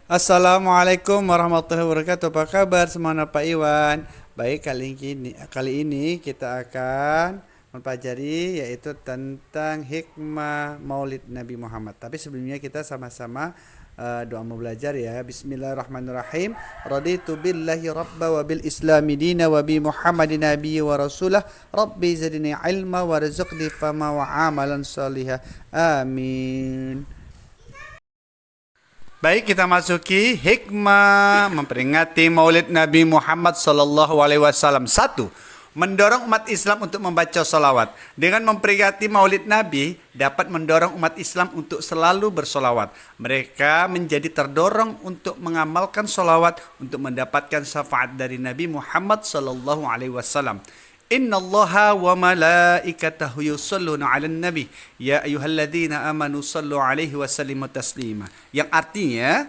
Assalamualaikum warahmatullahi wabarakatuh. Apa kabar semuanya Pak Iwan? Baik, kali ini kita akan mempelajari yaitu tentang hikmah Maulid Nabi Muhammad. Tapi sebelumnya kita sama-sama doa mau belajar ya. Bismillahirrahmanirrahim. Raditu billahi rabba wa bil islami dina wa bi Muhammadin nabiyyi wa rasulah. Rabbi zidni ilma warzuqni fama wa amalan salihah. Amin. Baik, kita masuki hikmah memperingati Maulid Nabi Muhammad Sallallahu Alaihi Wasallam. Satu, mendorong umat Islam untuk membaca salawat. Dengan memperingati Maulid Nabi dapat mendorong umat Islam untuk selalu bersolawat. Mereka menjadi terdorong untuk mengamalkan salawat untuk mendapatkan syafaat dari Nabi Muhammad Sallallahu Alaihi Wasallam. Innallaha wa malaikatahu yusalluna 'alan nabi ya ayyuhalladzina amanu sallu 'alaihi wa sallimu taslima. Yang artinya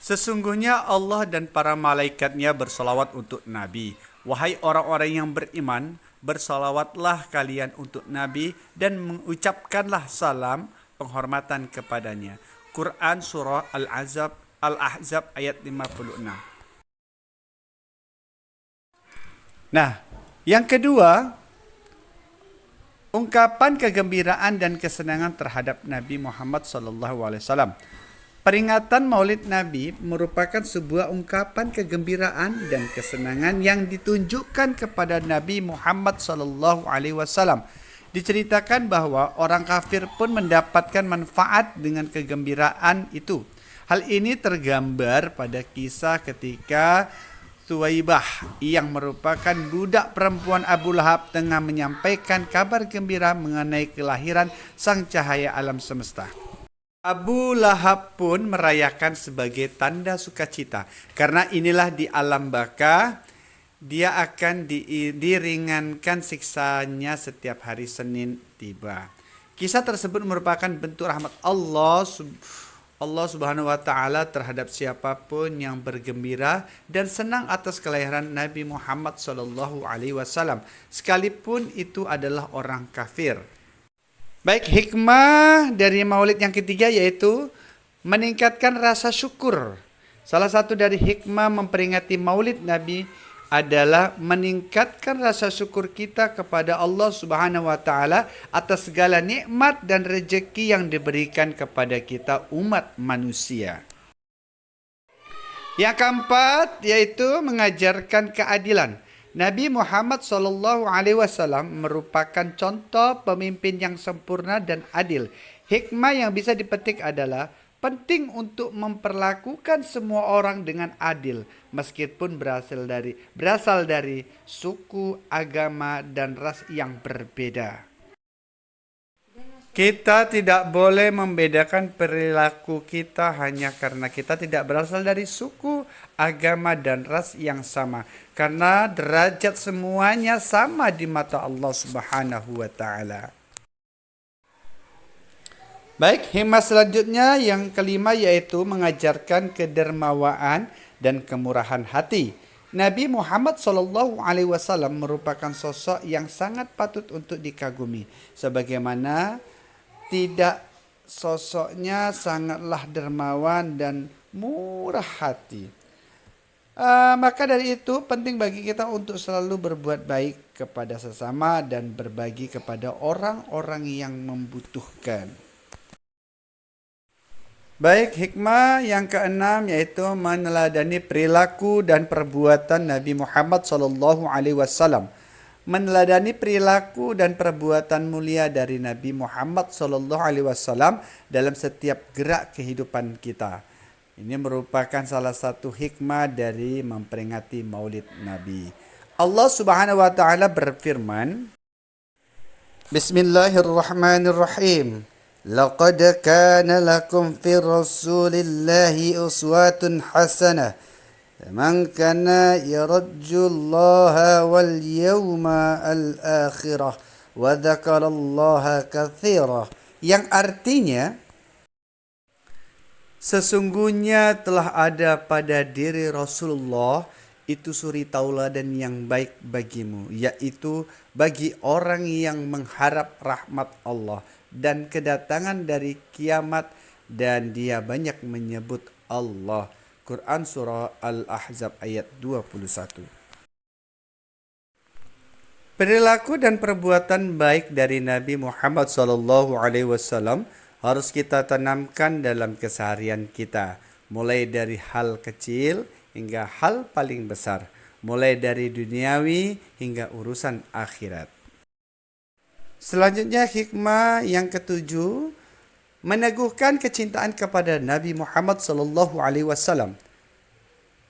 sesungguhnya Allah dan para malaikatnya bersalawat untuk Nabi. Wahai orang-orang yang beriman, bersalawatlah kalian untuk Nabi dan mengucapkanlah salam penghormatan kepadanya. Quran surah Al-Ahzab ayat 56. Nah, yang kedua, ungkapan kegembiraan dan kesenangan terhadap Nabi Muhammad SAW. Peringatan Maulid Nabi merupakan sebuah ungkapan kegembiraan dan kesenangan yang ditunjukkan kepada Nabi Muhammad SAW. Diceritakan bahwa orang kafir pun mendapatkan manfaat dengan kegembiraan itu. Hal ini tergambar pada kisah ketika Suwaibah yang merupakan budak perempuan Abu Lahab tengah menyampaikan kabar gembira mengenai kelahiran sang cahaya alam semesta. Abu Lahab pun merayakan sebagai tanda sukacita karena inilah di alam baka dia akan diringankan siksanya setiap hari Senin tiba. Kisah tersebut merupakan bentuk rahmat Allah Subhanahu wa taala terhadap siapapun yang bergembira dan senang atas kelahiran Nabi Muhammad sallallahu alaihi wasallam, sekalipun itu adalah orang kafir. Baik, hikmah dari Maulid yang ketiga yaitu meningkatkan rasa syukur. Salah satu dari hikmah memperingati Maulid Nabi adalah meningkatkan rasa syukur kita kepada Allah Subhanahu wa taala atas segala nikmat dan rezeki yang diberikan kepada kita umat manusia. Yang keempat yaitu mengajarkan keadilan. Nabi Muhammad SAW merupakan contoh pemimpin yang sempurna dan adil. Hikmah yang bisa dipetik adalah penting untuk memperlakukan semua orang dengan adil, meskipun berasal dari suku, agama, dan ras yang berbeda. Kita tidak boleh membedakan perilaku kita hanya karena kita tidak berasal dari suku, agama, dan ras yang sama. Karena derajat semuanya sama di mata Allah Subhanahu wa taala. Baik, hikmah selanjutnya yang kelima yaitu mengajarkan kedermawaan dan kemurahan hati. Nabi Muhammad SAW merupakan sosok yang sangat patut untuk dikagumi. Sebagaimana tidak sosoknya sangatlah dermawan dan murah hati. Maka dari itu penting bagi kita untuk selalu berbuat baik kepada sesama dan berbagi kepada orang-orang yang membutuhkan. Baik, hikmah yang keenam yaitu meneladani perilaku dan perbuatan Nabi Muhammad SAW. Meneladani perilaku dan perbuatan mulia dari Nabi Muhammad SAW dalam setiap gerak kehidupan kita. Ini merupakan salah satu hikmah dari memperingati Maulid Nabi. Allah Subhanahu wa taala berfirman, Bismillahirrahmanirrahim. لقد كان لكم في رسول الله أسوة حسنة من كان يرجو الله واليوم الآخرة وذكر الله كثيرا, yang artinya sesungguhnya telah ada pada diri Rasulullah itu suri tauladan yang baik bagimu, yaitu bagi orang yang mengharap rahmat Allah dan kedatangan dari kiamat, dan dia banyak menyebut Allah. Quran Surah Al-Ahzab ayat 21. Perilaku dan perbuatan baik dari Nabi Muhammad SAW harus kita tanamkan dalam keseharian kita, mulai dari hal kecil hingga hal paling besar, mulai dari duniawi hingga urusan akhirat. Selanjutnya hikmah yang ketujuh, meneguhkan kecintaan kepada Nabi Muhammad SAW.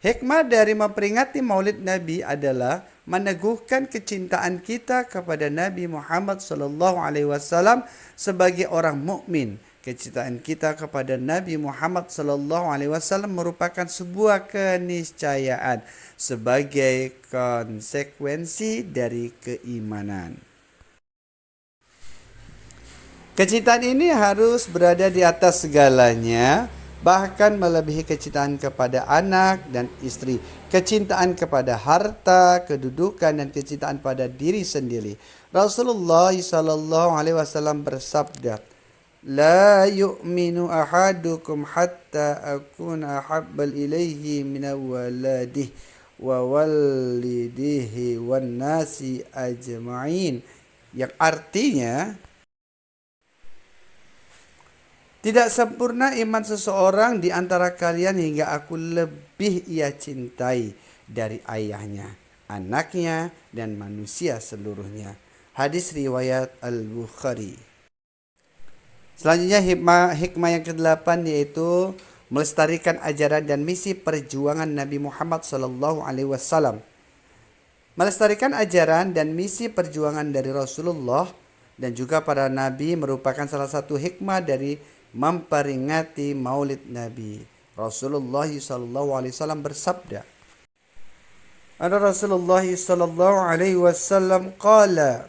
Hikmah dari memperingati Maulid Nabi adalah meneguhkan kecintaan kita kepada Nabi Muhammad SAW sebagai orang mukmin. Kecintaan kita kepada Nabi Muhammad SAW merupakan sebuah keniscayaan sebagai konsekuensi dari keimanan. Kecintaan ini harus berada di atas segalanya, bahkan melebihi kecintaan kepada anak dan istri, kecintaan kepada harta, kedudukan, dan kecintaan pada diri sendiri. Rasulullah SAW bersabda, "La yu'minu ahadukum hatta akuna ahabbal ilaihi mina waladihi wa walidihi wan nasi ajma'in." Yang artinya, tidak sempurna iman seseorang di antara kalian hingga aku lebih ia cintai dari ayahnya, anaknya, dan manusia seluruhnya. Hadis riwayat Al-Bukhari. Selanjutnya hikmah yang ke-8 yaitu melestarikan ajaran dan misi perjuangan Nabi Muhammad SAW. Melestarikan ajaran dan misi perjuangan dari Rasulullah dan juga para nabi merupakan salah satu hikmah dari memperingati Maulid Nabi. Rasulullah SAW bersabda, Ada Rasulullah SAW qala,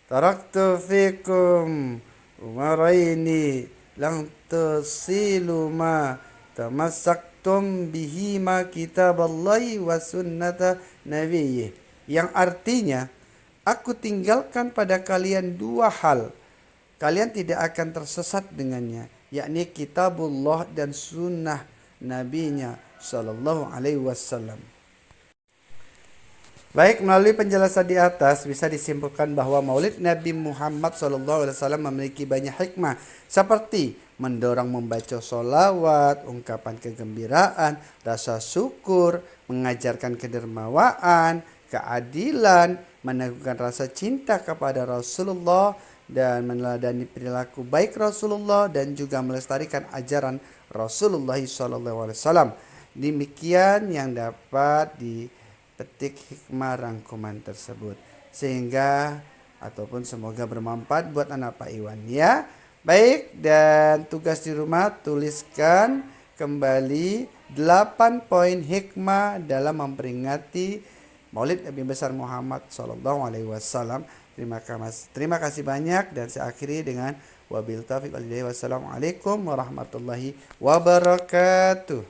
taraktu fikum umaraini lang tasilu ma tamassaktum bihima kitaballahi wa sunnata nabiyyi. Yang artinya, aku tinggalkan pada kalian dua hal, kalian tidak akan tersesat dengannya, yakni kitabullah dan sunnah nabinya sallallahu alaihi wasallam. Baik, melalui penjelasan di atas bisa disimpulkan bahwa Maulid Nabi Muhammad sallallahu alaihi wasallam memiliki banyak hikmah seperti mendorong membaca sholawat, ungkapan kegembiraan, rasa syukur, mengajarkan kedermawaan, keadilan, meneguhkan rasa cinta kepada Rasulullah, dan meneladani perilaku baik Rasulullah dan juga melestarikan ajaran Rasulullah SAW. Demikian yang dapat dipetik hikmah rangkuman tersebut, sehingga ataupun semoga bermanfaat buat anak Pak Iwan ya. Baik, dan tugas di rumah tuliskan kembali 8 poin hikmah dalam memperingati Maulid Nabi besar Muhammad SAW. Terima kasih banyak, dan saya akhiri dengan wabil taufiq wal hidayah. Wassalamualaikum warahmatullahi wabarakatuh.